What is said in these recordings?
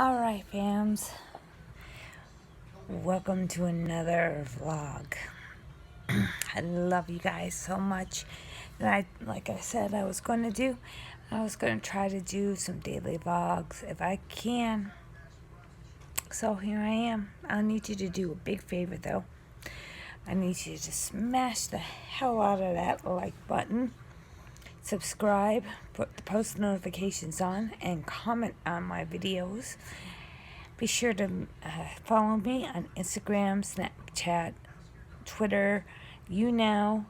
Alright, fams. Welcome to another vlog. I love you guys so much. And like I said, I was going to try to do some daily vlogs if I can. So here I am. I need you to do a big favor though. I need you to smash the hell out of that like button. Subscribe, put the post notifications on, and comment on my videos. Be sure to follow me on Instagram, Snapchat, Twitter, YouNow.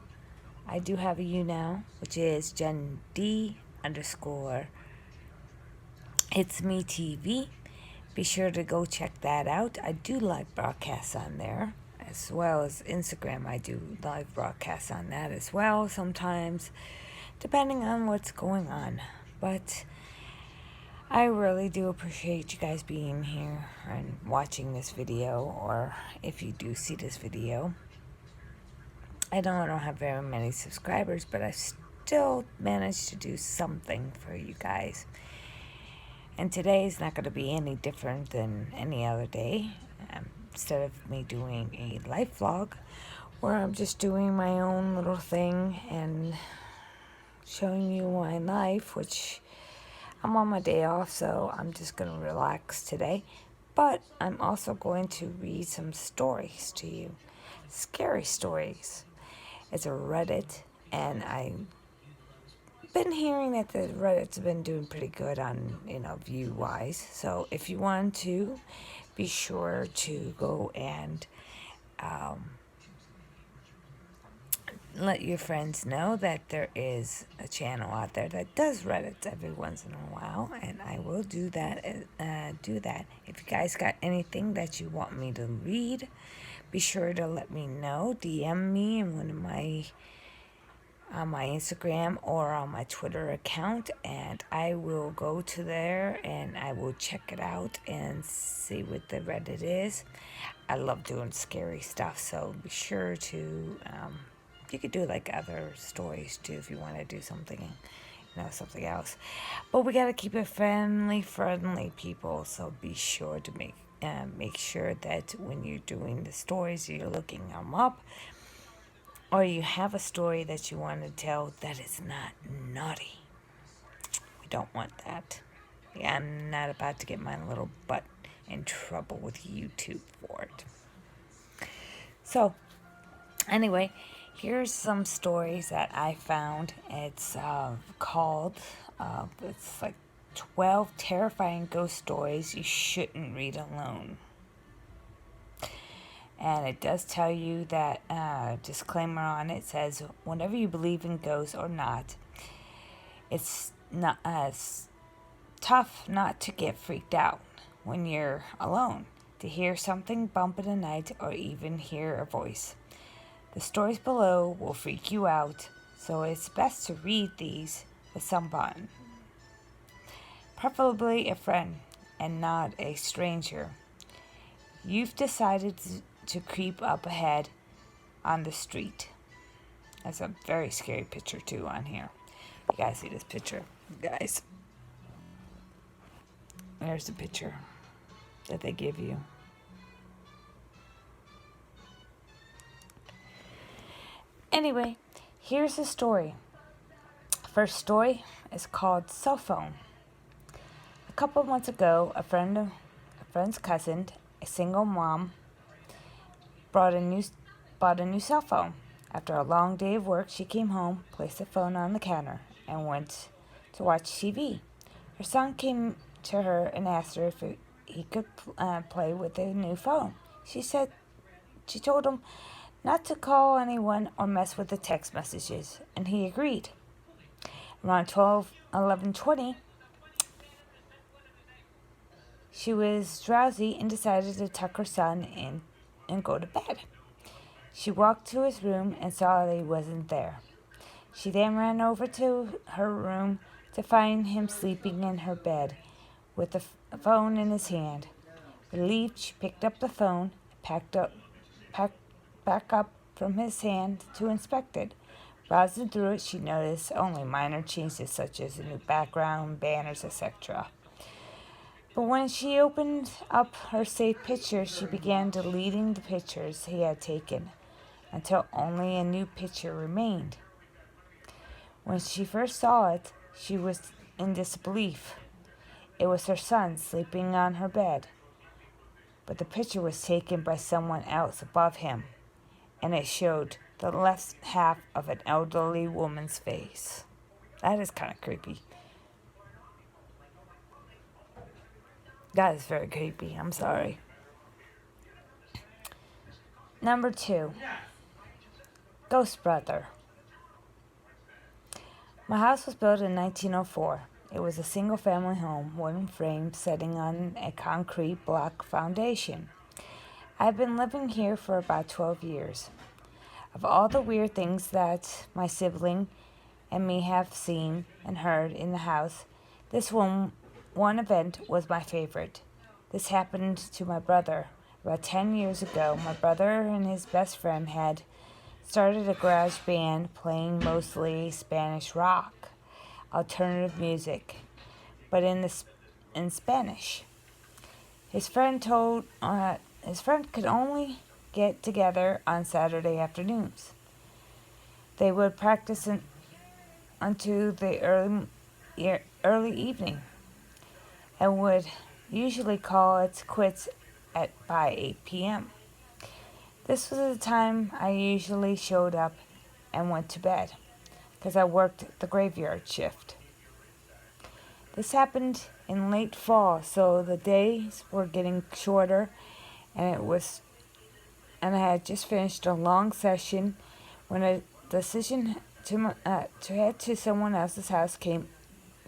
I do have a YouNow, which is JenD_. It's me TV. Be sure to go check that out. I do live broadcasts on there, as well as Instagram. I do live broadcasts on that as well sometimes, depending on what's going on. But I really do appreciate you guys being here and watching this video, or if you do see this video. I don't have very many subscribers, but I still managed to do something for you guys. And today is not going to be any different than any other day. Instead of me doing a life vlog, where I'm just doing my own little thing and showing you my life, which I'm on my day off, so I'm just going to relax today. But I'm also going to read some stories to you. Scary stories. It's a Reddit, and I've been hearing that the Reddit's been doing pretty good on, view-wise. So if you want to, be sure to go and let your friends know that there is a channel out there that does Reddit every once in a while, and I will do that. If you guys got anything that you want me to read, be sure to let me know. DM me in on my Instagram or on my Twitter account, and I will go to there and I will check it out and see what the Reddit is. I love doing scary stuff, so be sure to you could do like other stories too if you want to do something else. But we got to keep it friendly people, so be sure to make sure that when you're doing the stories, you're looking them up, or you have a story that you want to tell that is not naughty. We don't want that. Yeah, I'm not about to get my little butt in trouble with YouTube for it. So, anyway, here's some stories that I found. It's called, it's like 12 terrifying ghost stories you shouldn't read alone. And it does tell you that, disclaimer on it says, whenever you believe in ghosts or not, it's not as tough not to get freaked out when you're alone, to hear something bump in the night, or even hear a voice. The stories below will freak you out, so it's best to read these with someone, preferably a friend and not a stranger. You've decided to creep up ahead on the street. That's a very scary picture too on here. You guys see this picture, guys? There's the picture that they give you. Anyway, here's the story. First story is called Cellphone. A couple months ago, a friend's cousin, a single mom, bought a new cell phone. After a long day of work, she came home, placed the phone on the counter, and went to watch TV. Her son came to her and asked her if he could play with the new phone. She told him not to call anyone or mess with the text messages, and he agreed. Around 11:20, she was drowsy and decided to tuck her son in and go to bed. She walked to his room and saw that he wasn't there. She then ran over to her room to find him sleeping in her bed with the phone in his hand. Relieved, she picked up the phone and back up from his hand to inspect it. Browsing through it, she noticed only minor changes such as a new background, banners, etc. But when she opened up her saved pictures, she began deleting the pictures he had taken until only a new picture remained. When she first saw it, she was in disbelief. It was her son sleeping on her bed, but the picture was taken by someone else above him, and it showed the left half of an elderly woman's face. That is kind of creepy. That is very creepy. I'm sorry. Number 2, Ghost Brother. My house was built in 1904. It was a single-family home, wooden frame sitting on a concrete block foundation. I've been living here for about 12 years. Of all the weird things that my sibling and me have seen and heard in the house, this one event was my favorite. This happened to my brother. About 10 years ago, my brother and his best friend had started a garage band playing mostly Spanish rock, alternative music, but in Spanish. His friend could only get together on Saturday afternoons. They would practice until the early evening and would usually call it quits by 8 p.m. This was the time I usually showed up and went to bed, because I worked the graveyard shift. This happened in late fall, so the days were getting shorter, and I had just finished a long session when a decision to head to someone else's house came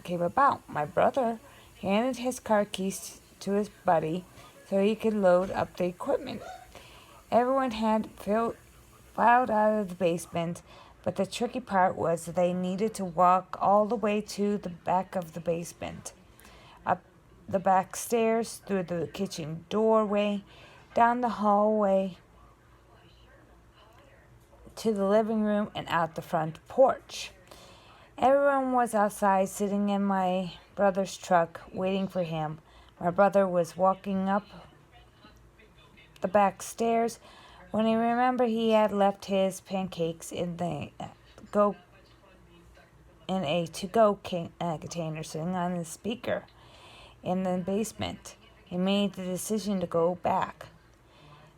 about. My brother handed his car keys to his buddy so he could load up the equipment. Everyone had filed out of the basement, but the tricky part was they needed to walk all the way to the back of the basement, up the back stairs, through the kitchen doorway, down the hallway to the living room, and out the front porch. Everyone was outside sitting in my brother's truck waiting for him. My brother was walking up the back stairs when he remembered he had left his pancakes in a to-go container sitting on the speaker in the basement. He made the decision to go back.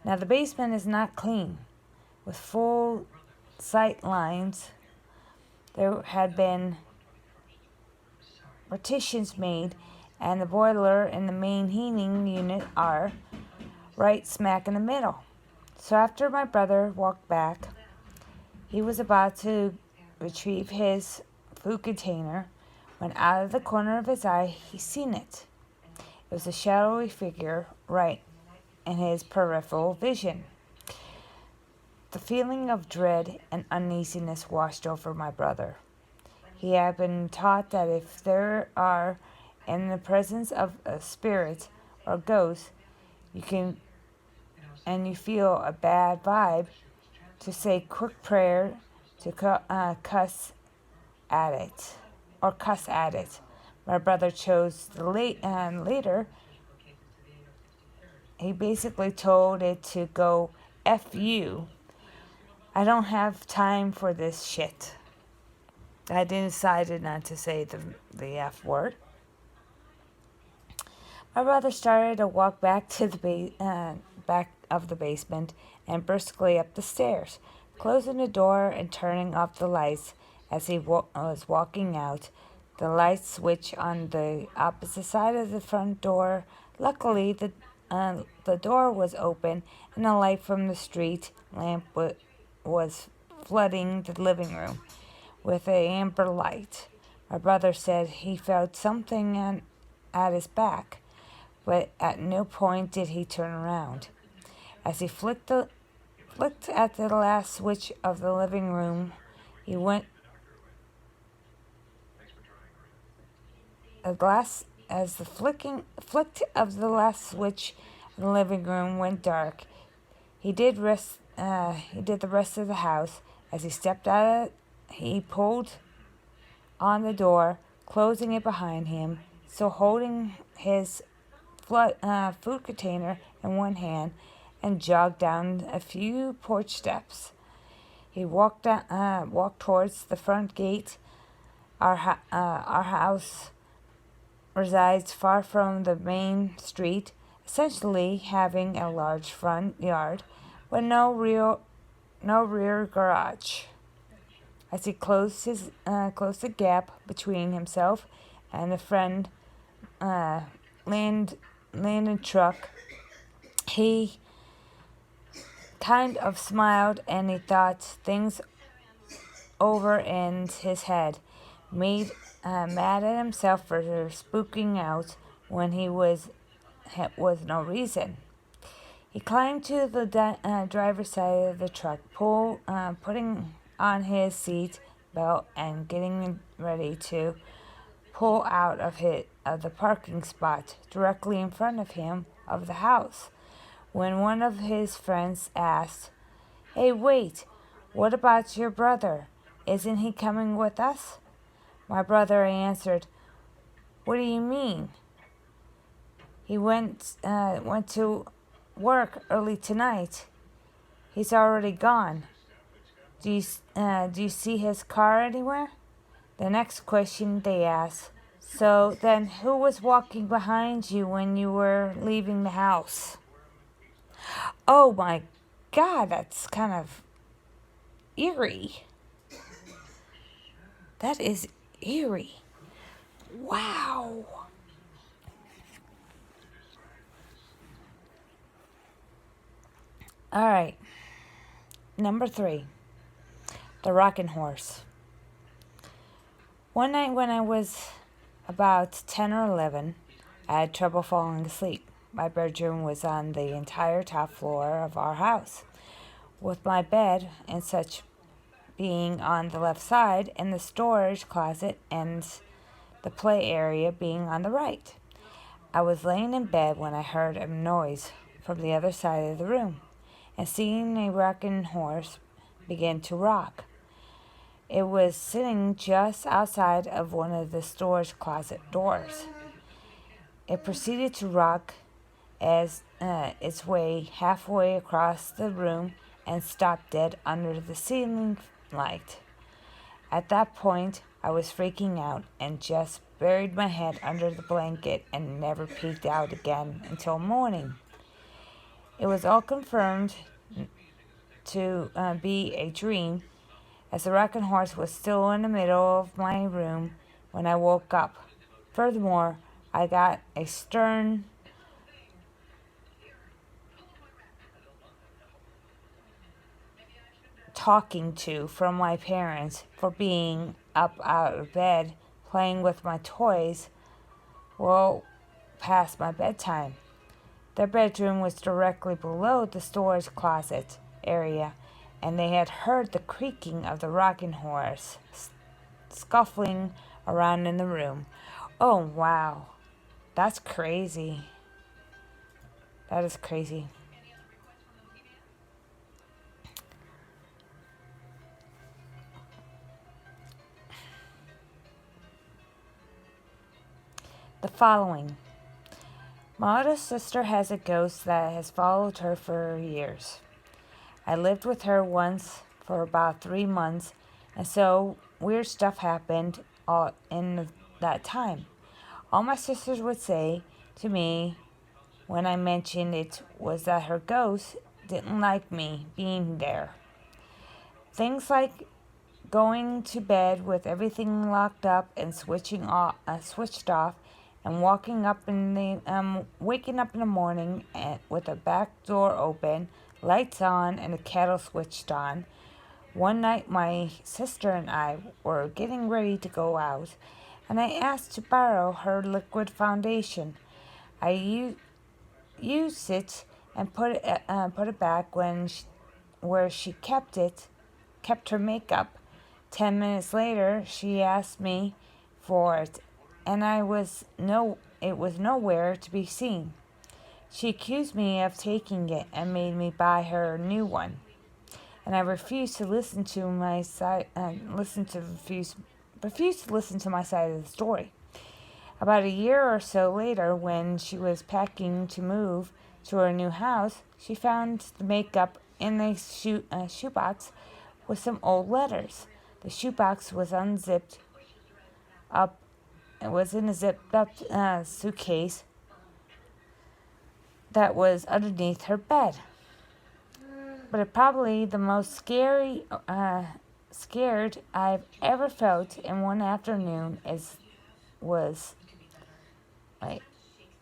Now the basement is not clean. With full sight lines, there had been partitions made, and the boiler and the main heating unit are right smack in the middle. So after my brother walked back, he was about to retrieve his food container when out of the corner of his eye he seen it. It was a shadowy figure right in his peripheral vision. The feeling of dread and uneasiness washed over my brother. He had been taught that if there are in the presence of a spirit or ghost, you feel a bad vibe, to say quick prayer to cuss at it. My brother chose later. He basically told it to go F you. I don't have time for this shit. I decided not to say the F word. My brother started to walk back to the back of the basement and briskly up the stairs, closing the door and turning off the lights. As he was walking out, the light switch on the opposite side of the front door. Luckily, the door was open, and the light from the street lamp was flooding the living room with an amber light. My brother said he felt something at his back, but at no point did he turn around. As he flicked at the last switch of the living room, as the flicked of the last switch in the living room went dark, he did the rest of the house. As he stepped out, he pulled on the door, closing it behind him, still holding his food container in one hand and jogged down a few porch steps. He walked towards the front gate. Our house resides far from the main street, essentially having a large front yard but no rear garage. As he closed the gap between himself and the friend uh, land landed truck, he kind of smiled and he thought things over in his head, made mad at himself for spooking out when he was no reason. He climbed to the driver's side of the truck, putting on his seat belt and getting ready to pull out of the parking spot directly in front of him of the house. When one of his friends asked, "Hey, wait, what about your brother? Isn't he coming with us?" My brother answered, "What do you mean? He went to work early tonight. He's already gone. Do you see his car anywhere?" The next question they asked, "So then who was walking behind you when you were leaving the house?" Oh my God, that's kind of eerie. That is eerie. Wow. All right. Number 3, the rocking horse. One night when I was about 10 or 11, I had trouble falling asleep. My bedroom was on the entire top floor of our house, with my bed and such being on the left side and the storage closet and the play area being on the right. I was laying in bed when I heard a noise from the other side of the room and seeing a rocking horse begin to rock. It was sitting just outside of one of the storage closet doors. It proceeded to rock as its way halfway across the room and stopped dead under the ceiling light. At that point, I was freaking out and just buried my head under the blanket and never peeked out again until morning. It was all confirmed to be a dream, as the rocking horse was still in the middle of my room when I woke up. Furthermore, I got a stern talking to from my parents for being up out of bed playing with my toys well past my bedtime. Their bedroom was directly below the storage closet area, and they had heard the creaking of the rocking horse scuffling around in the room. Oh, wow. That's crazy. That is crazy. The following. My older sister has a ghost that has followed her for years. I lived with her once for about 3 months, and so weird stuff happened all in that time. All my sisters would say to me when I mentioned it was that her ghost didn't like me being there. Things like going to bed with everything locked up and switched off, and waking up in the morning with the back door open, lights on, and the kettle switched on. One night, my sister and I were getting ready to go out, and I asked to borrow her liquid foundation. I used it and put it back where she kept her makeup. 10 minutes later, she asked me for it, and it was nowhere to be seen. She accused me of taking it and made me buy her a new one, and I refused to listen to refused to listen to my side of the story. About a year or so later, when she was packing to move to her new house, she found the makeup in the shoebox with some old letters. The shoebox was unzipped up. It was in a zipped up suitcase that was underneath her bed. But probably the most scared I've ever felt in one afternoon was like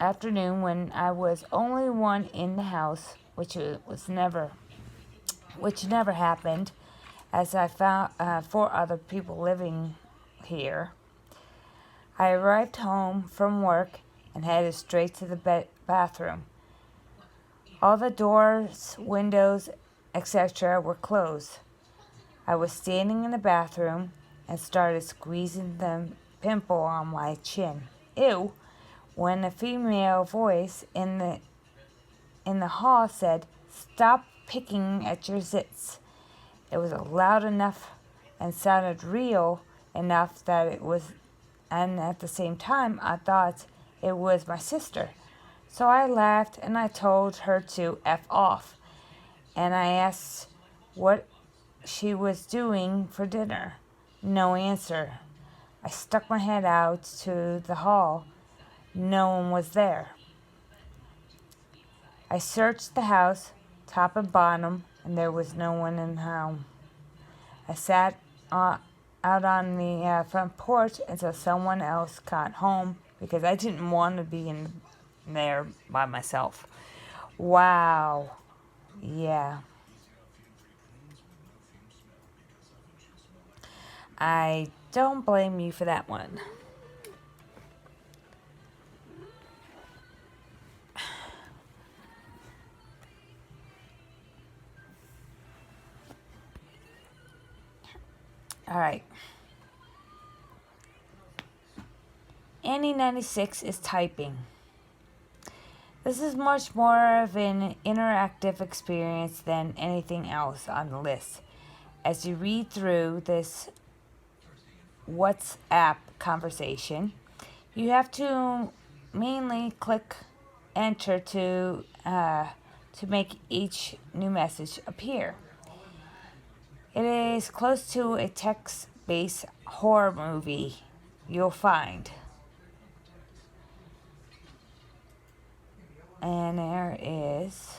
afternoon when I was only one in the house, which never happened, as I found four other people living here. I arrived home from work and headed straight to the bathroom. All the doors, windows, etc. were closed. I was standing in the bathroom and started squeezing the pimple on my chin. Ew! When a female voice in the hall said, "Stop picking at your zits." It was loud enough and sounded real enough that it was, and at the same time, I thought it was my sister. So I laughed and I told her to F off. And I asked what she was doing for dinner. No answer. I stuck my head out to the hall. No one was there. I searched the house, top and bottom, and there was no one in the home. I sat out on the front porch until someone else got home because I didn't want to be in there by myself. Wow. Yeah. I don't blame you for that one. All right. Annie96 is typing. This is much more of an interactive experience than anything else on the list. As you read through this WhatsApp conversation, you have to mainly click enter to make each new message appear. It is close to a text-based horror movie you'll find. And there is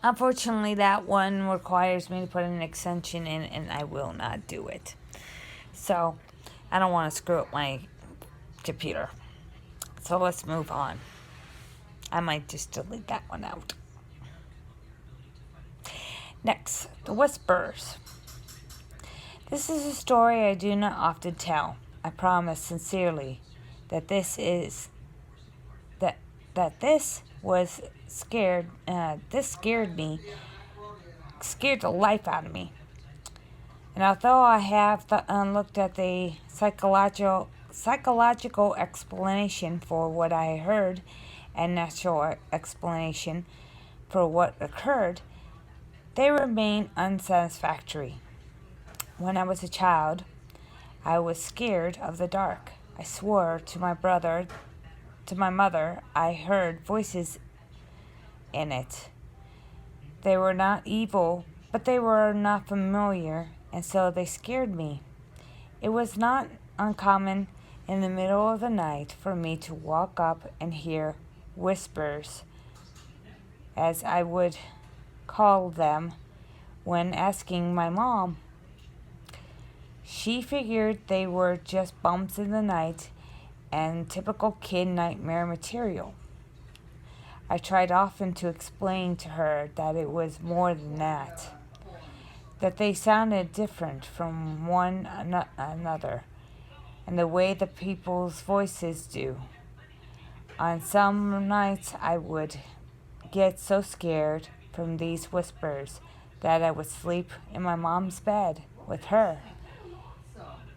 unfortunately, that one requires me to put an extension in, and I will not do it. So, I don't want to screw up my computer. So, let's move on. I might just delete that one out. Next, the Whispers. This is a story I do not often tell. I promise sincerely that this scared the life out of me. And although I have looked at the psychological explanation for what I heard and natural explanation for what occurred, they remain unsatisfactory. When I was a child, I was scared of the dark. I swore to my mother, I heard voices in it. They were not evil, but they were not familiar, and so they scared me. It was not uncommon in the middle of the night for me to walk up and hear whispers, as I would call them when asking my mom. She figured they were just bumps in the night and typical kid nightmare material. I tried often to explain to her that it was more than that they sounded different from one another, and the way the people's voices do. On some nights I would get so scared from these whispers that I would sleep in my mom's bed with her.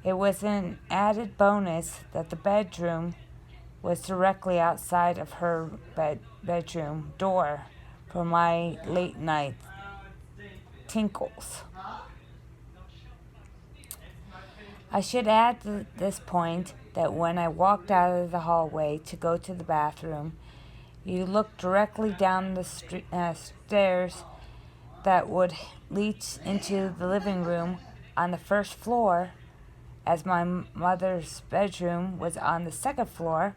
It was an added bonus that the bedroom was directly outside of her bedroom door for my late night tinkles. I should add to this point that when I walked out of the hallway to go to the bathroom, you looked directly down the stairs that would lead into the living room on the first floor, as my mother's bedroom was on the second floor.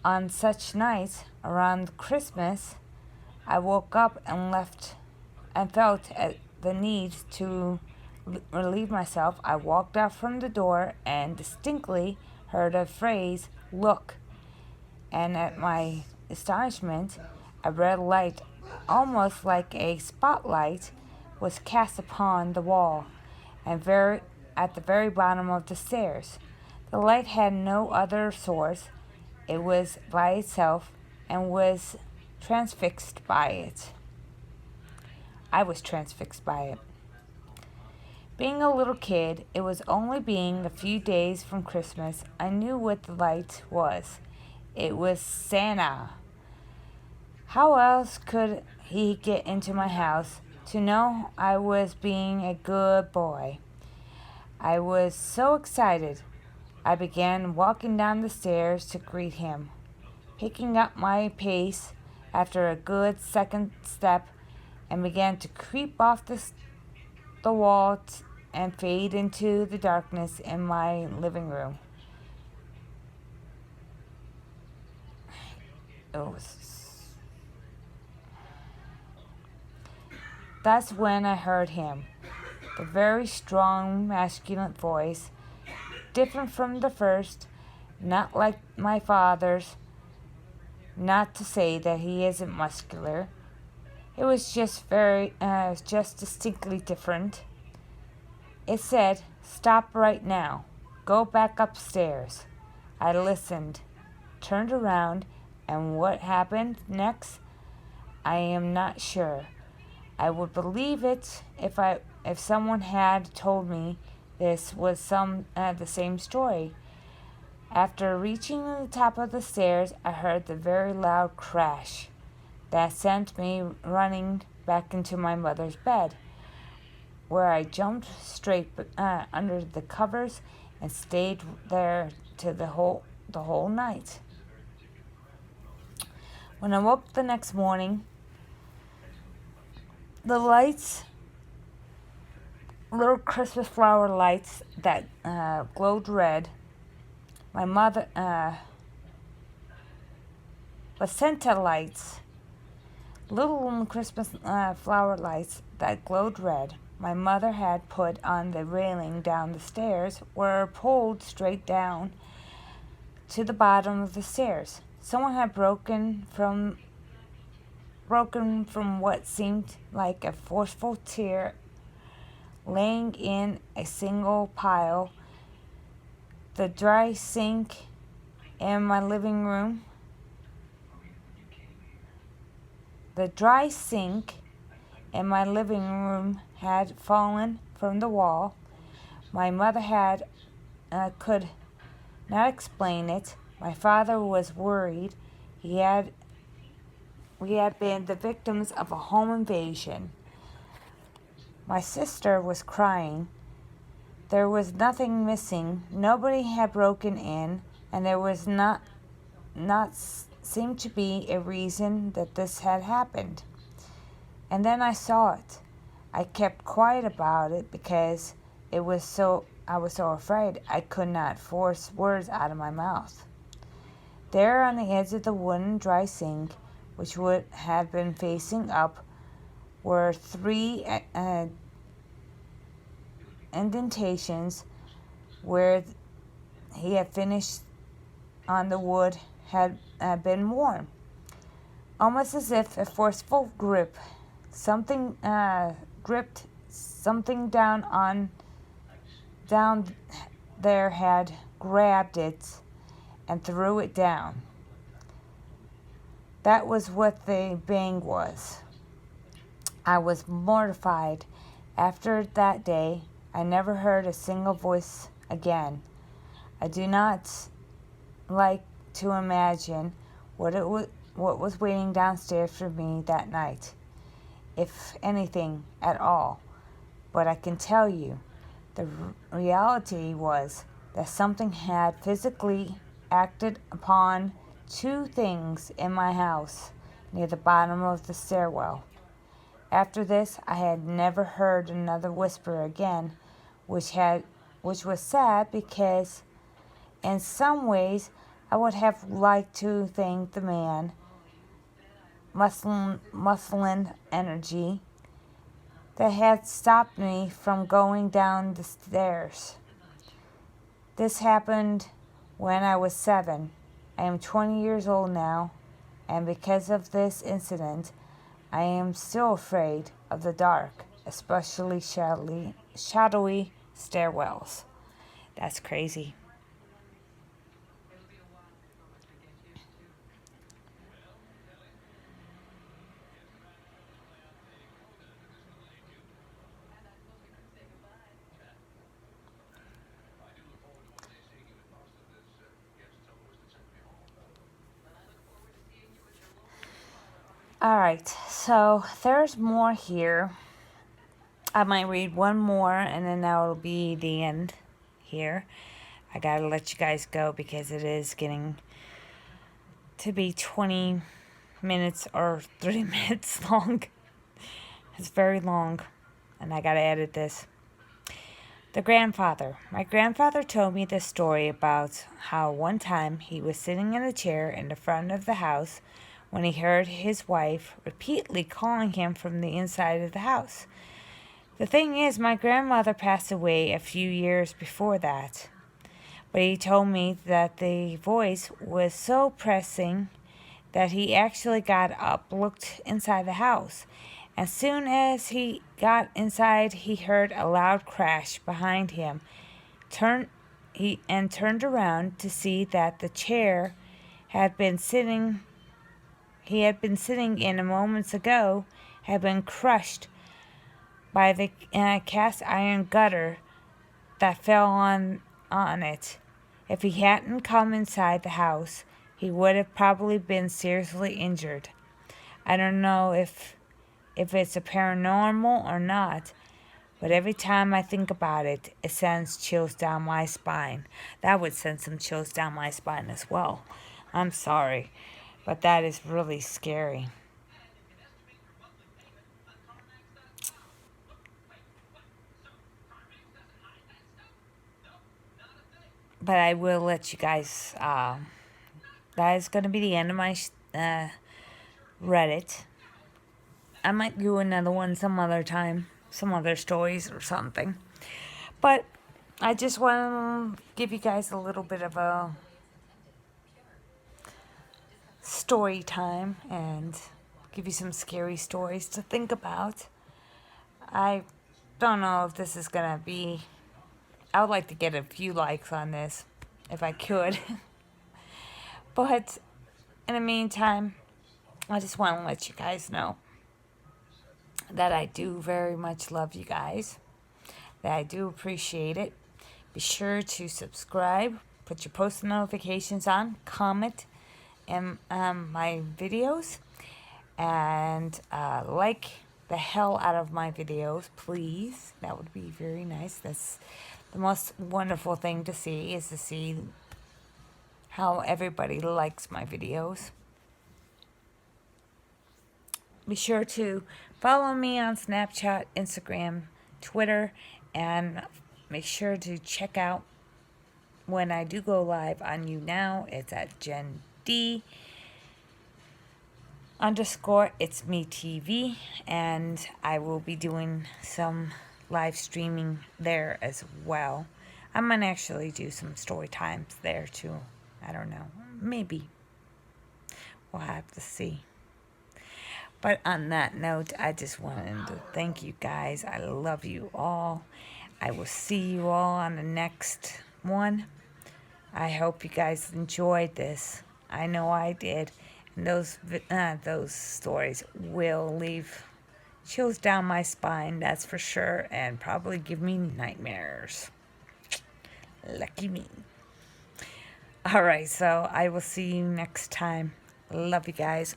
On such nights around Christmas, I woke up and felt the need to relieve myself. I walked out from the door and distinctly heard a phrase, "Look," and at my astonishment, a red light, almost like a spotlight, was cast upon the wall and at the very bottom of the stairs. The light had no other source. It was by itself and was transfixed by it. I was transfixed by it. Being a little kid, it was only being a few days from Christmas, I knew what the light was. It was Santa. How else could he get into my house to know I was being a good boy? I was so excited. I began walking down the stairs to greet him, picking up my pace after a good second step, and began to creep off the wall and fade into the darkness in my living room. That's when I heard him, the very strong masculine voice, different from the first, not like my father's, not to say that he isn't muscular. It was just just distinctly different. It said, "Stop right now. Go back upstairs." I listened, turned around, and what happened next, I am not sure. I would believe it if someone had told me this was the same story. After reaching the top of the stairs, I heard the very loud crash that sent me running back into my mother's bed, where I jumped straight under the covers and stayed there to the whole night. When I woke the next morning, the lights, little Christmas flower lights that glowed red, my mother, placenta lights, little Christmas flower lights that glowed red, my mother had put on the railing down the stairs were pulled straight down to the bottom of the stairs. Someone had broken from what seemed like a forceful tear, laying in a single pile. The dry sink in my living room had fallen from the wall. My mother could not explain it. My father was worried. We had been the victims of a home invasion. My sister was crying. There was nothing missing. Nobody had broken in, and there was not seemed to be a reason that this had happened. And then I saw it. I kept quiet about it because I was so afraid I could not force words out of my mouth. There on the edge of the wooden dry sink, which would have been facing up, were 3 indentations where he had finished on the wood had been worn, almost as if a forceful grip, something gripped something down there had grabbed it and threw it down. That was what the bang was. I was mortified. After that day, I never heard a single voice again. I do not like to imagine what was waiting downstairs for me that night, if anything at all. But I can tell you, the reality was that something had physically acted upon two things in my house near the bottom of the stairwell. After this, I had never heard another whisper again, which was sad because in some ways I would have liked to thank the man, masculine energy, that had stopped me from going down the stairs. This happened when I was 7. I am 20 years old now, and because of this incident, I am still afraid of the dark, especially shadowy stairwells. That's crazy. Alright, so there's more here. I might read one more and then that'll be the end here. I gotta let you guys go because it is getting to be 20 minutes or 30 minutes long. It's very long, and I gotta edit this. The grandfather. My grandfather told me this story about how one time he was sitting in a chair in the front of the house when he heard his wife repeatedly calling him from the inside of the house. The thing is, my grandmother passed away a few years before that, but he told me that the voice was so pressing that he actually got up, looked inside the house. As soon as he got inside, he heard a loud crash behind him. Turned around to see that the chair he had been sitting in a moments ago had been crushed by the cast iron gutter that fell on it. If he hadn't come inside the house, he would have probably been seriously injured. I don't know if it's a paranormal or not, but every time I think about it, it sends chills down my spine. That would send some chills down my spine as well. I'm sorry, but that is really scary. But I will let you guys, that is going to be the end of my Reddit. I might do another one some other time, some other stories or something. But I just want to give you guys a little bit of a story time and give you some scary stories to think about. I don't know if this is going to be... I would like to get a few likes on this, if I could. But in the meantime, I just want to let you guys know that I do very much love you guys, that I do appreciate it. Be sure to subscribe, put your post notifications on, comment in my videos, and like the hell out of my videos, please. That would be very nice. That's the most wonderful thing to see, is to see how everybody likes my videos. Be sure to follow me on Snapchat, Instagram, Twitter, and make sure to check out when I do go live on YouNow. It's at GenD _ It's Me TV, and I will be doing some live streaming there as well. I might actually do some story times there too. I don't know. Maybe. We'll have to see. But on that note, I just wanted to thank you guys. I love you all. I will see you all on the next one. I hope you guys enjoyed this. I know I did. And those stories will leave chills down my spine, that's for sure, and probably give me nightmares. Lucky me. All right, so I will see you next time. Love you guys.